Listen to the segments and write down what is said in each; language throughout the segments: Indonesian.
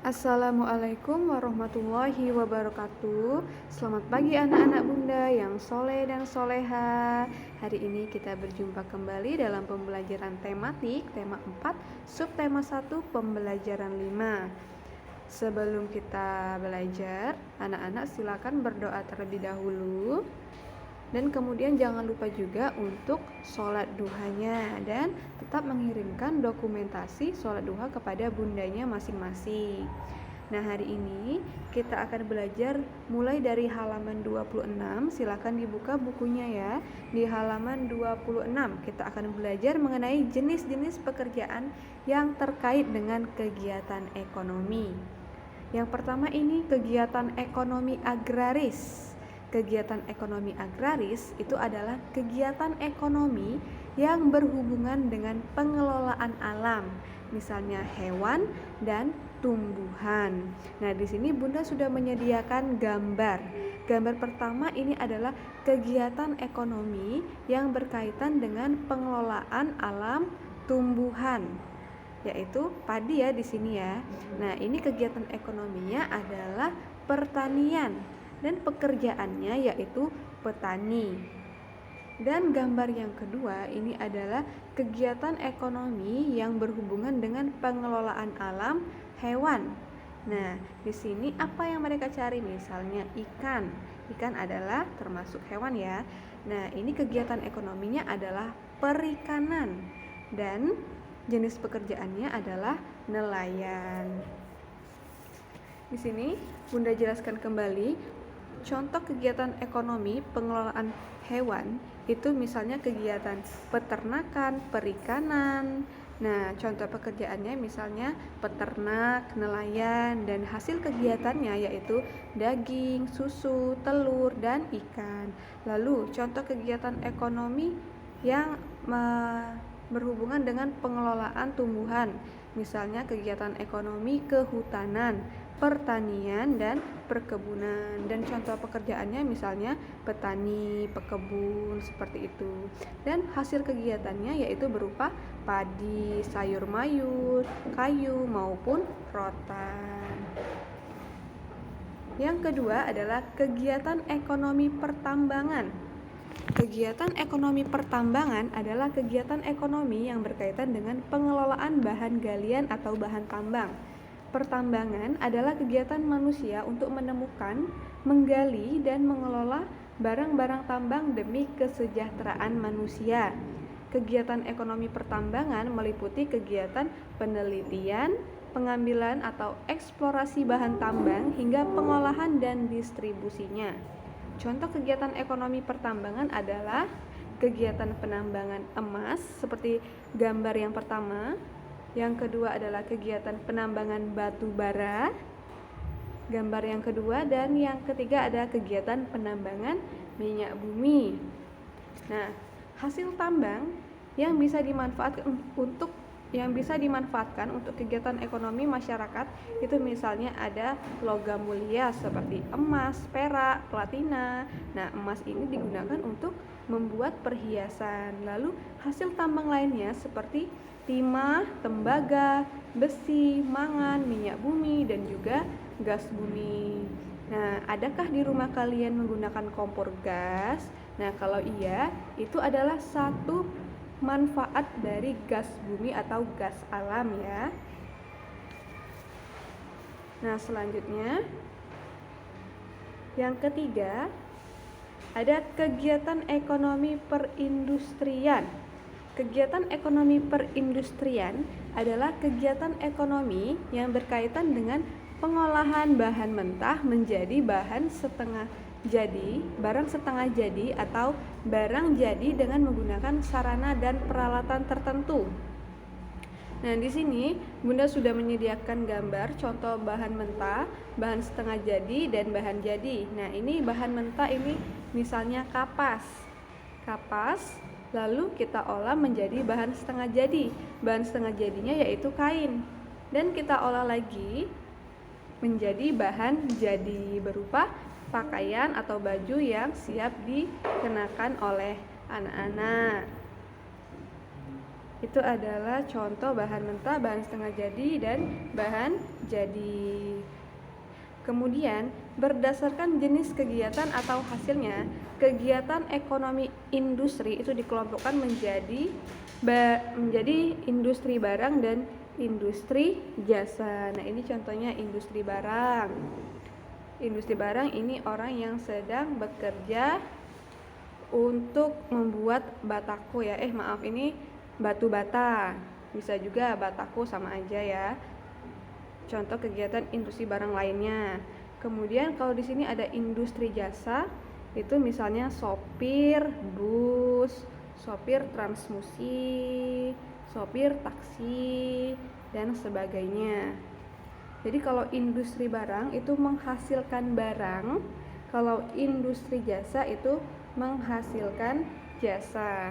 Assalamualaikum warahmatullahi wabarakatuh. Selamat pagi anak-anak bunda yang soleh dan soleha. Hari ini kita berjumpa kembali dalam pembelajaran tematik tema 4, subtema 1, pembelajaran 5. Sebelum kita belajar, anak-anak silakan berdoa terlebih dahulu. Dan kemudian jangan lupa juga untuk sholat duhanya dan tetap mengirimkan dokumentasi sholat duha kepada bundanya masing-masing. Nah, hari ini kita akan belajar mulai dari halaman 26. Silakan dibuka bukunya ya. Di halaman 26 kita akan belajar mengenai jenis-jenis pekerjaan yang terkait dengan kegiatan ekonomi. Yang pertama ini kegiatan ekonomi agraris. Kegiatan ekonomi agraris itu adalah kegiatan ekonomi yang berhubungan dengan pengelolaan alam, misalnya hewan dan tumbuhan. Nah, di sini Bunda sudah menyediakan gambar. Gambar pertama ini adalah kegiatan ekonomi yang berkaitan dengan pengelolaan alam tumbuhan, yaitu padi ya di sini ya. Nah, ini kegiatan ekonominya adalah pertanian dan pekerjaannya yaitu petani. Dan gambar yang kedua ini adalah kegiatan ekonomi yang berhubungan dengan pengelolaan alam hewan. Nah, di sini apa yang mereka cari? Misalnya ikan. Ikan adalah termasuk hewan ya. Nah, ini kegiatan ekonominya adalah perikanan dan jenis pekerjaannya adalah nelayan. Di sini Bunda jelaskan kembali. Contoh kegiatan ekonomi pengelolaan hewan itu misalnya kegiatan peternakan, perikanan. Nah, contoh pekerjaannya misalnya peternak, nelayan, dan hasil kegiatannya yaitu daging, susu, telur, dan ikan. Lalu, contoh kegiatan ekonomi yang berhubungan dengan pengelolaan tumbuhan, misalnya kegiatan ekonomi kehutanan, pertanian, dan perkebunan. Dan contoh pekerjaannya misalnya petani, pekebun, seperti itu. Dan hasil kegiatannya yaitu berupa padi, sayur mayur, kayu, maupun rotan. Yang kedua adalah kegiatan ekonomi pertambangan. Kegiatan ekonomi pertambangan adalah kegiatan ekonomi yang berkaitan dengan pengelolaan bahan galian atau bahan tambang. Pertambangan adalah kegiatan manusia untuk menemukan, menggali, dan mengelola barang-barang tambang demi kesejahteraan manusia. Kegiatan ekonomi pertambangan meliputi kegiatan penelitian, pengambilan atau eksplorasi bahan tambang hingga pengolahan dan distribusinya. Contoh kegiatan ekonomi pertambangan adalah kegiatan penambangan emas seperti gambar yang pertama. Yang kedua adalah kegiatan penambangan batu bara, gambar yang kedua, dan yang ketiga ada kegiatan penambangan minyak bumi. Nah, hasil tambang yang bisa dimanfaatkan untuk kegiatan ekonomi masyarakat itu misalnya ada logam mulia seperti emas, perak, platina. Nah, emas ini digunakan untuk membuat perhiasan. Lalu hasil tambang lainnya seperti timah, tembaga, besi, mangan, minyak bumi, dan juga gas bumi. Nah, adakah di rumah kalian menggunakan kompor gas? Nah, kalau iya, itu adalah satu manfaat dari gas bumi atau gas alam ya. Nah, selanjutnya yang ketiga ada kegiatan ekonomi perindustrian. Kegiatan ekonomi perindustrian adalah kegiatan ekonomi yang berkaitan dengan pengolahan bahan mentah menjadi barang setengah jadi atau barang jadi dengan menggunakan sarana dan peralatan tertentu. Nah, di sini Bunda sudah menyediakan gambar contoh bahan mentah, bahan setengah jadi, dan bahan jadi. Nah, ini bahan mentah ini misalnya kapas. Lalu kita olah menjadi bahan setengah jadi. Bahan setengah jadinya yaitu kain. Dan kita olah lagi menjadi bahan jadi berupa pakaian atau baju yang siap dikenakan oleh anak-anak. Itu adalah contoh bahan mentah, bahan setengah jadi, dan bahan jadi. Kemudian, berdasarkan jenis kegiatan atau hasilnya, kegiatan ekonomi industri itu dikelompokkan menjadi industri barang dan industri jasa. Nah, ini contohnya industri barang. Industri barang ini orang yang sedang bekerja untuk membuat batako ya. Ini batu bata. Bisa juga batako, sama aja ya. Contoh kegiatan industri barang lainnya. Kemudian kalau di sini ada industri jasa, itu misalnya sopir bus, sopir transmusi, sopir taksi, dan sebagainya. Jadi kalau industri barang itu menghasilkan barang, kalau industri jasa itu menghasilkan jasa.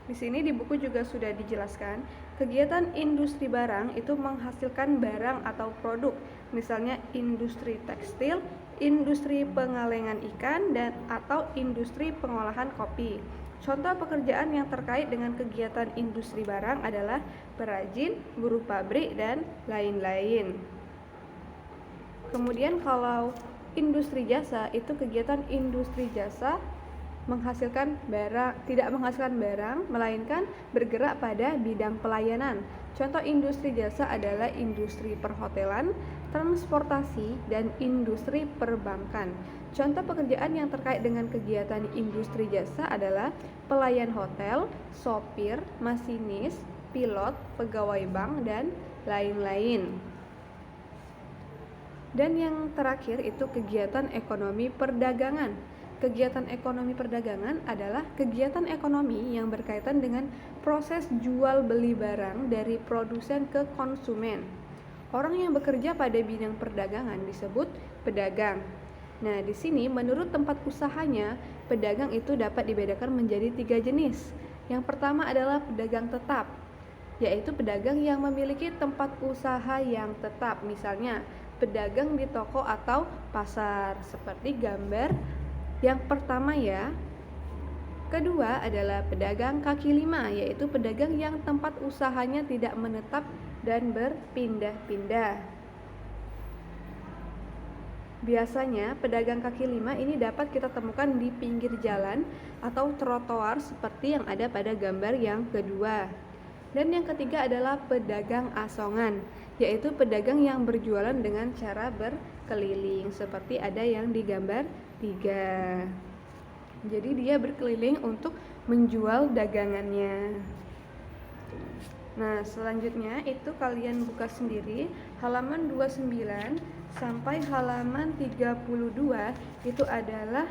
Di sini di buku juga sudah dijelaskan, kegiatan industri barang itu menghasilkan barang atau produk, misalnya industri tekstil, industri pengalengan ikan, dan atau industri pengolahan kopi. Contoh pekerjaan yang terkait dengan kegiatan industri barang adalah perajin, buruh pabrik, dan lain-lain. Kemudian kalau industri jasa itu kegiatan industri jasa tidak menghasilkan barang, melainkan bergerak pada bidang pelayanan. Contoh industri jasa adalah industri perhotelan, transportasi, dan industri perbankan. Contoh pekerjaan yang terkait dengan kegiatan industri jasa adalah pelayan hotel, sopir, masinis, pilot, pegawai bank, dan lain-lain. Dan yang terakhir itu kegiatan ekonomi perdagangan. Kegiatan ekonomi perdagangan adalah kegiatan ekonomi yang berkaitan dengan proses jual beli barang dari produsen ke konsumen. Orang yang bekerja pada bidang perdagangan disebut pedagang. Nah, di sini menurut tempat usahanya, pedagang itu dapat dibedakan menjadi 3 jenis. Yang pertama adalah pedagang tetap, yaitu pedagang yang memiliki tempat usaha yang tetap, misalnya pedagang di toko atau pasar, seperti gambar yang pertama ya. Kedua adalah pedagang kaki lima, yaitu pedagang yang tempat usahanya tidak menetap dan berpindah-pindah. Biasanya pedagang kaki lima ini dapat kita temukan di pinggir jalan atau trotoar seperti yang ada pada gambar yang kedua. Dan yang ketiga adalah pedagang asongan, yaitu pedagang yang berjualan dengan cara berkeliling seperti ada yang di gambar 3. Jadi dia berkeliling untuk menjual dagangannya. Nah, selanjutnya itu kalian buka sendiri halaman 29 sampai halaman 32, itu adalah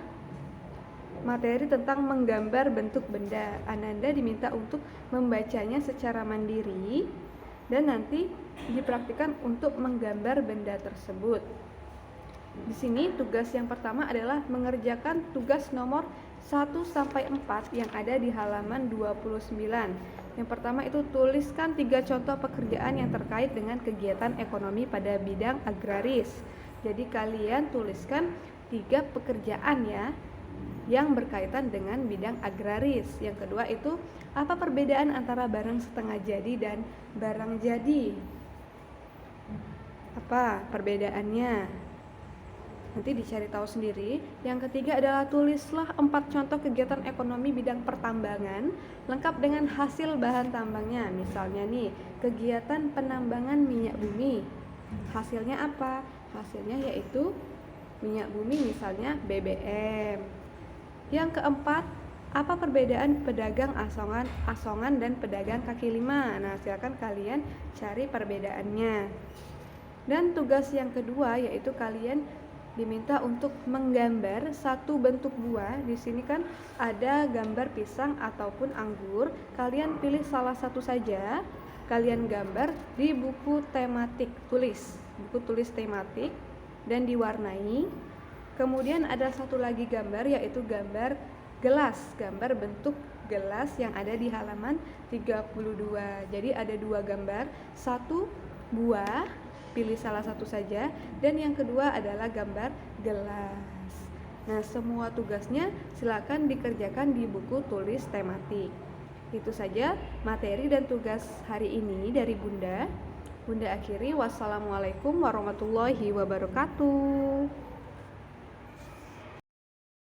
materi tentang menggambar bentuk benda. Ananda diminta untuk membacanya secara mandiri dan nanti dipraktikkan untuk menggambar benda tersebut. Di sini tugas yang pertama adalah mengerjakan tugas nomor 1 sampai 4 yang ada di halaman 29. Yang pertama itu tuliskan 3 contoh pekerjaan yang terkait dengan kegiatan ekonomi pada bidang agraris. Jadi kalian tuliskan 3 pekerjaan ya yang berkaitan dengan bidang agraris. Yang kedua itu apa perbedaan antara barang setengah jadi dan barang jadi? Apa perbedaannya? Nanti dicari tahu sendiri. Yang ketiga adalah tulislah 4 contoh kegiatan ekonomi bidang pertambangan lengkap dengan hasil bahan tambangnya. Misalnya nih, kegiatan penambangan minyak bumi. Hasilnya apa? Hasilnya yaitu minyak bumi, misalnya BBM. Yang keempat, apa perbedaan pedagang asongan dan pedagang kaki lima? Nah, silakan kalian cari perbedaannya. Dan tugas yang kedua yaitu kalian diminta untuk menggambar satu bentuk buah. Di sini kan ada gambar pisang ataupun anggur. Kalian pilih salah satu saja. Kalian gambar di buku tematik buku tulis tematik dan diwarnai. Kemudian ada satu lagi gambar yaitu gambar gelas, gambar bentuk gelas yang ada di halaman 32. Jadi ada 2 gambar, satu buah, pilih salah satu saja, dan yang kedua adalah gambar gelas. Nah, semua tugasnya silakan dikerjakan di buku tulis tematik. Itu saja materi dan tugas hari ini dari Bunda. Bunda akhiri, wassalamualaikum warahmatullahi wabarakatuh.